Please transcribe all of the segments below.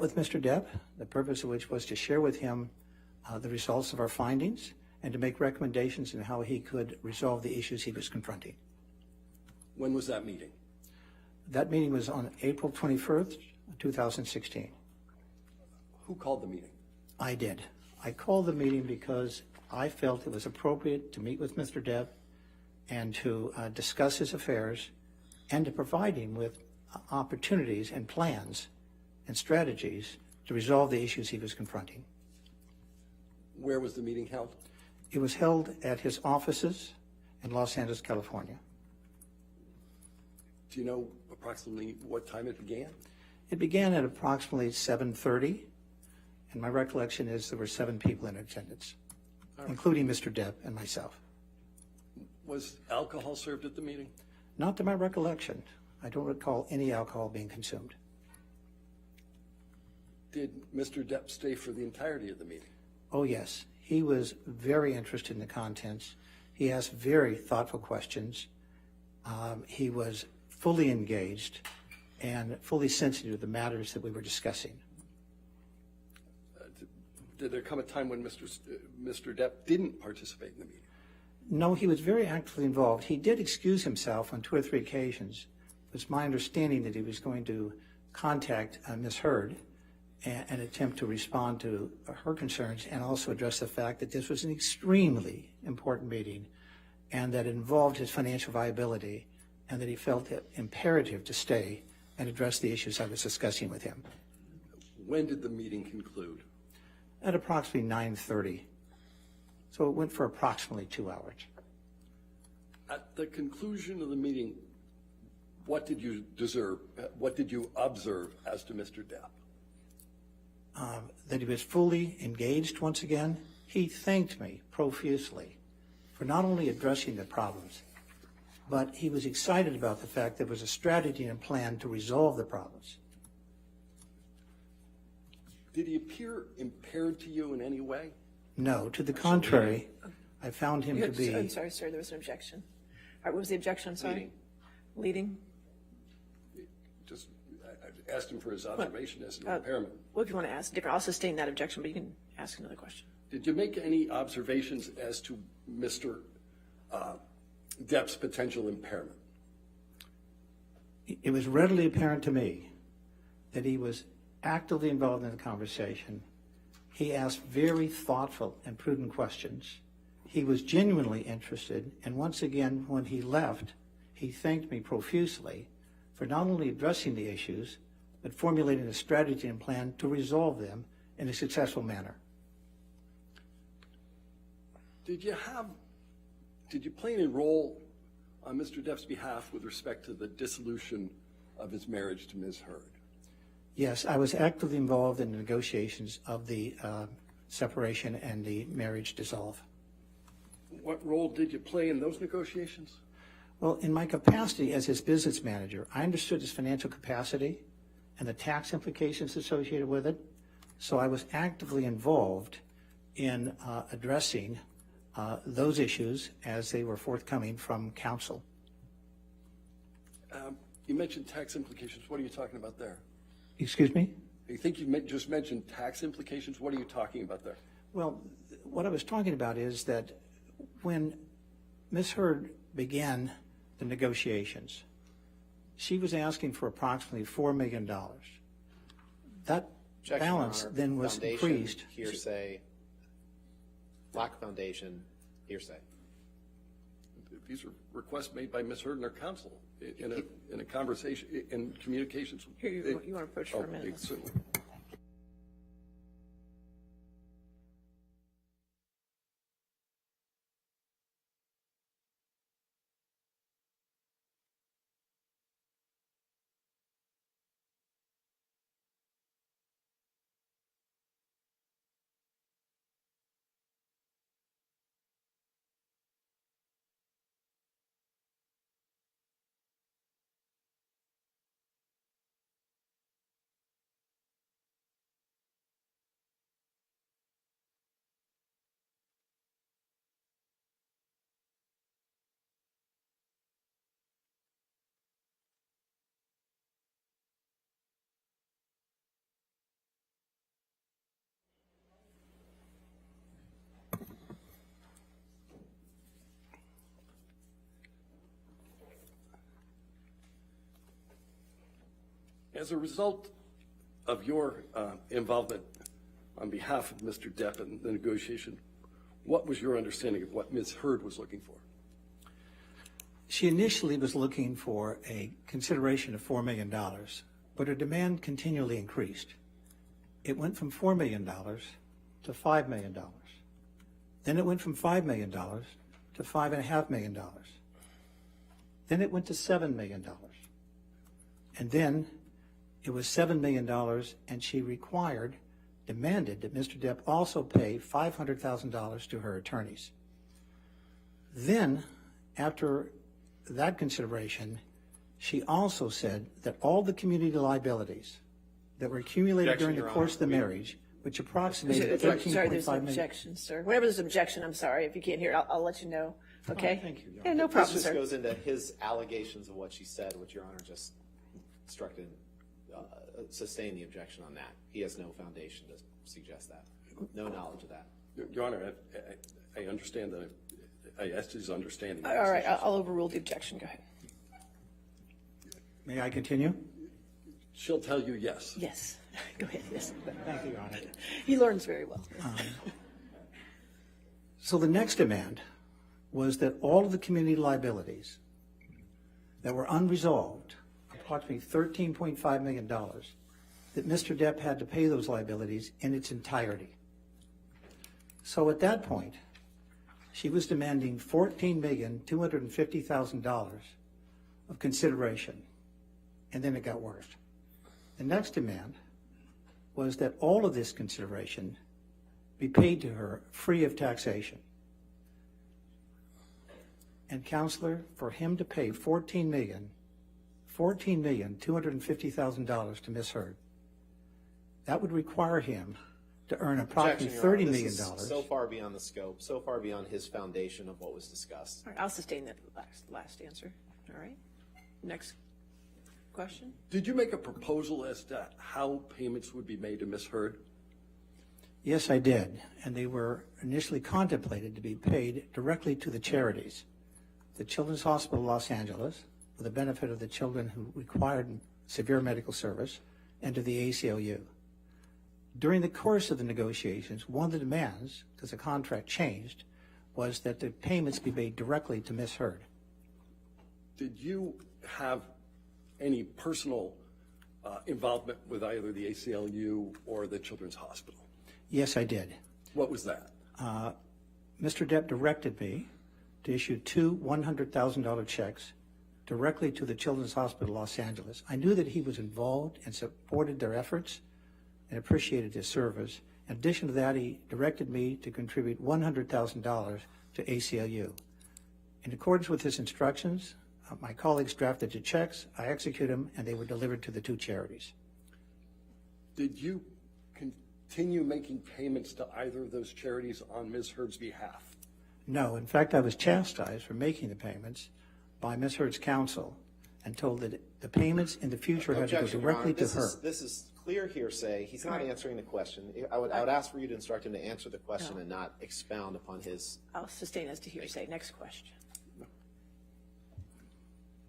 with Mr. Depp, the purpose of which was to share with him the results of our findings and to make recommendations on how he could resolve the issues he was confronting. When was that meeting? That meeting was on April 21st, 2016. Who called the meeting? I did. I called the meeting because I felt it was appropriate to meet with Mr. Depp and to discuss his affairs and to provide him with opportunities and plans and strategies to resolve the issues he was confronting. Where was the meeting held? It was held at his offices in Los Angeles, California. Do you know approximately what time it began? It began at approximately 7:30, and my recollection is there were 7 people in attendance, including Mr. Depp and myself. Was alcohol served at the meeting? Not to my recollection. I don't recall any alcohol being consumed. Did Mr. Depp stay for the entirety of the meeting? Oh, yes. He was very interested in the contents. He asked very thoughtful questions. He was fully engaged and fully sensitive to the matters that we were discussing. Did there come a time when Mr. Depp didn't participate in the meeting? No, he was very actively involved. He did excuse himself on 2 or 3 occasions. It's my understanding that he was going to contact Ms. Heard and attempt to respond to her concerns and also address the fact that this was an extremely important meeting and that it involved his financial viability and that he felt it imperative to stay and address the issues I was discussing with him. When did the meeting conclude? At approximately 9:30. So it went for approximately 2 hours. At the conclusion of the meeting, what did you observe as to Mr. Depp? That he was fully engaged once again. He thanked me profusely for not only addressing the problems, but he was excited about the fact there was a strategy and plan to resolve the problems. Did he appear impaired to you in any way? No, to the contrary, I found him to be... I'm sorry, sir, there was an objection. What was the objection, sorry? Leading? Just I asked him for his observation as an impairment. Well, if you want to ask different, I'll sustain that objection, but you can ask another question. Did you make any observations as to Mr. Depp's potential impairment? It was readily apparent to me that he was actively involved in the conversation. He asked very thoughtful and prudent questions. He was genuinely interested, and once again, when he left, he thanked me profusely for not only addressing the issues, but formulating a strategy and plan to resolve them in a successful manner. Did you play any role on Mr. Depp's behalf with respect to the dissolution of his marriage to Ms. Heard? Yes, I was actively involved in the negotiations of the separation and the marriage dissolve. What role did you play in those negotiations? Well, in my capacity as his business manager, I understood his financial capacity and the tax implications associated with it. So I was actively involved in addressing those issues as they were forthcoming from counsel. You mentioned tax implications. What are you talking about there? Excuse me? I think you just mentioned tax implications. What are you talking about there? Well, what I was talking about is that when Ms. Heard began the negotiations, she was asking for approximately $4 million. That Objection, balance Your Honor. then was Foundation, increased. Hearsay. Lack of foundation. Hearsay. These are requests made by Ms. Heard and her counsel in a conversation, in communications. Here, you want to approach for a minute? Certainly. As a result of your involvement on behalf of Mr. Depp in the negotiation, what was your understanding of what Ms. Heard was looking for? She initially was looking for a consideration of $4 million, but her demand continually increased. It went from $4 million to $5 million. Then it went from $5 million to $5.5 million. Then it went to $7 million. And then it was $7 million, and she demanded that Mr. Depp also pay $500,000 to her attorneys. Then, after that consideration, she also said that all the community liabilities that were accumulated Objection, during the Your course of the Honor. marriage, which approximated Sorry, there's $13.5 an million. objection, sir. Whenever there's an objection, I'm sorry. If you can't hear it, I'll let you know. Okay? thank you, Your Yeah, no This problem, just sir. goes into his allegations of what she said, which Your Honor just instructed, sustain the objection on that. He has no foundation to suggest that. No knowledge of that. Your Honor, I understand that. I asked his understanding. All right, I'll overrule the objection. Go ahead. May I continue? She'll tell you yes. Yes. Go ahead, yes. Thank you, Your Honor. He learns very well. So the next demand was that all of the community liabilities that were unresolved, approximately $13.5 million, that Mr. Depp had to pay those liabilities in its entirety. So at that point, she was demanding $14,250,000 of consideration, and then it got worse. The next demand was that all of this consideration be paid to her free of taxation. And counselor, for him to pay $14,250,000 to Miss Heard, that would require him to earn approximately Objection, Your Honor. $30 This million. is so far beyond the scope, so far beyond his foundation of what was discussed. All right, I'll sustain that last answer. All right. Next question. Did you make a proposal as to how payments would be made to Ms. Heard? Yes, I did, and they were initially contemplated to be paid directly to the charities. The Children's Hospital of Los Angeles, for the benefit of the children who required severe medical service, and to the ACLU. During the course of the negotiations, one of the demands, because the contract changed, was that the payments be made directly to Ms. Heard. Did you have any personal involvement with either the ACLU or the Children's Hospital? Yes, I did. What was that? Mr. Depp directed me to issue two $100,000 checks directly to the Children's Hospital Los Angeles. I knew that he was involved and supported their efforts and appreciated his service. In addition to that, he directed me to contribute $100,000 to ACLU. In accordance with his instructions, my colleagues drafted the checks, I executed them, and they were delivered to the two charities. Did you continue making payments to either of those charities on Ms. Heard's behalf? No, in fact, I was chastised for making the payments by Ms. Heard's counsel and told that the payments in the future had to go Objection, Your directly Honor. to her. This is clear hearsay. He's not answering the question. I would ask for you to instruct him to answer the question and not expound upon his. I'll sustain as to hearsay. Next question.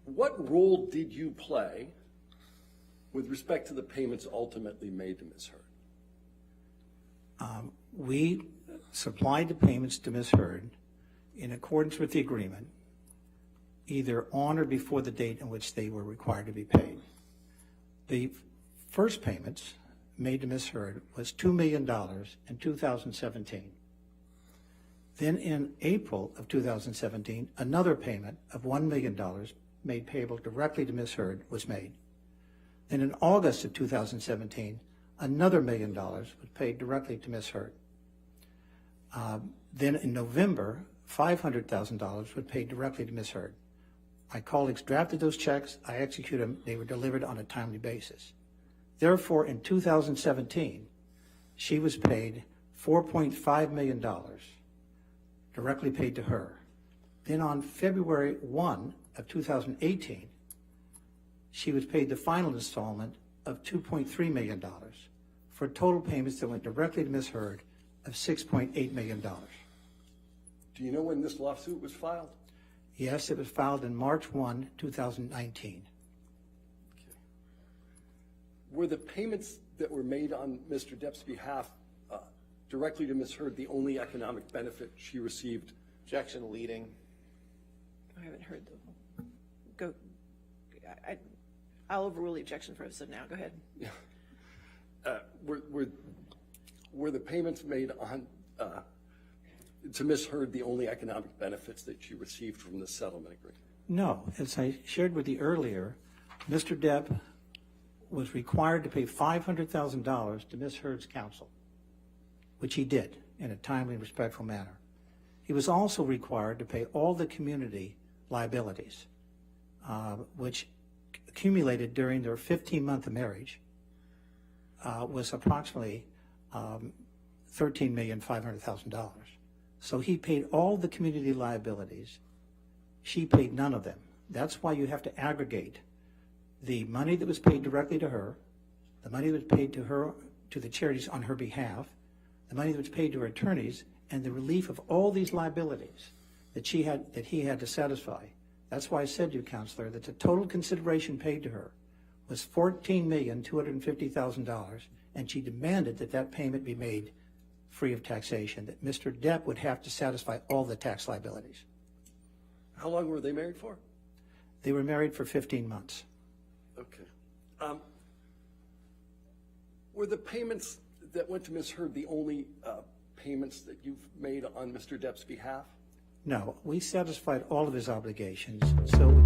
What role did you play with respect to the payments ultimately made to Ms. Heard? We supplied the payments to Ms. Heard in accordance with the agreement, either on or before the date in which they were required to be paid. The first payments made to Ms. Heard was $2 million in 2017. Then in April of 2017, another payment of $1 million made payable directly to Ms. Heard was made. Then in August of 2017, another $1 million was paid directly to Ms. Heard. Then in November, $500,000 was paid directly to Ms. Heard. My colleagues drafted those checks, I executed them, they were delivered on a timely basis. Therefore, in 2017, she was paid $4.5 million directly paid to her. Then on February 1 of 2018, she was paid the final installment of $2.3 million for total payments that went directly to Ms. Heard of $6.8 million. Do you know when this lawsuit was filed? Yes, it was filed in March 1, 2019. Were the payments that were made on Mr. Depp's behalf directly to Ms. Heard the only economic benefit she received? Objection, leading. I haven't heard the, go, I'll overrule the objection for us now. Go ahead. Were the payments made on to Ms. Heard the only economic benefits that she received from the settlement agreement? No, as I shared with you earlier, Mr. Depp was required to pay $500,000 to Ms. Heard's counsel, which he did in a timely and respectful manner. He was also required to pay all the community liabilities, which accumulated during their 15-month marriage, was approximately $13,500,000. So he paid all the community liabilities. She paid none of them. That's why you have to aggregate the money that was paid directly to her, the money that was paid to her, to the charities on her behalf, the money that was paid to her attorneys, and the relief of all these liabilities that he had to satisfy. That's why I said to you, Counselor, that the total consideration paid to her was $14,250,000, and she demanded that that payment be made free of taxation, that Mr. Depp would have to satisfy all the tax liabilities. How long were they married for? They were married for 15 months. Okay. Were the payments that went to Ms. Heard the only payments that you've made on Mr. Depp's behalf? No, we satisfied all of his obligations, so